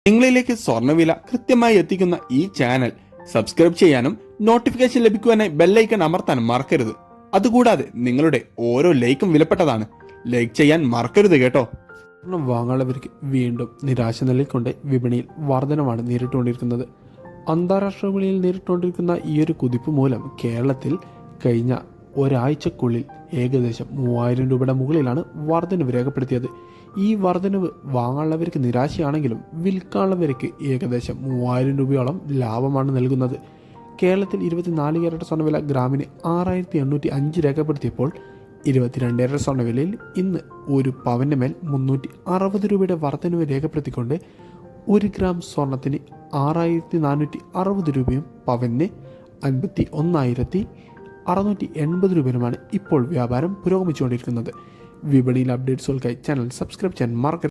നിങ്ങളിലേക്ക് സ്വർണ്ണവില കൃത്യമായി എത്തിക്കുന്ന ഈ ചാനൽ സബ്സ്ക്രൈബ് ചെയ്യാനും നോട്ടിഫിക്കേഷൻ ലഭിക്കുവാനായി ബെല്ലൈക്കൺ അമർത്താനും മറക്കരുത്. അതുകൂടാതെ നിങ്ങളുടെ ഓരോ ലൈക്കും വിലപ്പെട്ടതാണ്. ലൈക്ക് ചെയ്യാൻ മറക്കരുത് കേട്ടോ. സ്വർണം വാങ്ങാനുള്ളവർക്ക് വീണ്ടും നിരാശ നിലനിൽക്കൊണ്ട് വിപണിയിൽ വർധനമാണ് നേരിട്ടുകൊണ്ടിരിക്കുന്നത്. അന്താരാഷ്ട്ര വിപണിയിൽ നേരിട്ടുകൊണ്ടിരിക്കുന്ന ഈ ഒരു കുതിപ്പ് മൂലം കേരളത്തിൽ കഴിഞ്ഞ ഒരാഴ്ചക്കുള്ളിൽ ഏകദേശം 3000 രൂപയുടെ മുകളിലാണ് വർധനവ് രേഖപ്പെടുത്തിയത്. ഈ വർധനവ് വാങ്ങാനുള്ളവർക്ക് നിരാശയാണെങ്കിലും വിൽക്കാനുള്ളവർക്ക് ഏകദേശം 3000 രൂപയോളം ലാഭമാണ് നൽകുന്നത്. കേരളത്തിൽ 24 ക്യാരറ്റ് സ്വർണ്ണവില ഗ്രാമിന് 6805 രേഖപ്പെടുത്തിയപ്പോൾ 22 ക്യാരറ്റ് സ്വർണ്ണവിലയിൽ ഇന്ന് ഒരു പവന് മേൽ 360 രൂപയുടെ വർധനവ് രേഖപ്പെടുത്തിക്കൊണ്ട് 1 ഗ്രാം സ്വർണത്തിന് 6460 രൂപയും പവന് 51,680 രൂപയുമാണ് ഇപ്പോൾ വ്യാപാരം പുരോഗമിച്ചുകൊണ്ടിരിക്കുന്നത്. വിപണിയിൽ അപ്ഡേറ്റ്സുകൾക്കായി ചാനൽ സബ്സ്ക്രൈബ് ചെയ്യാൻ മറക്കരുത്.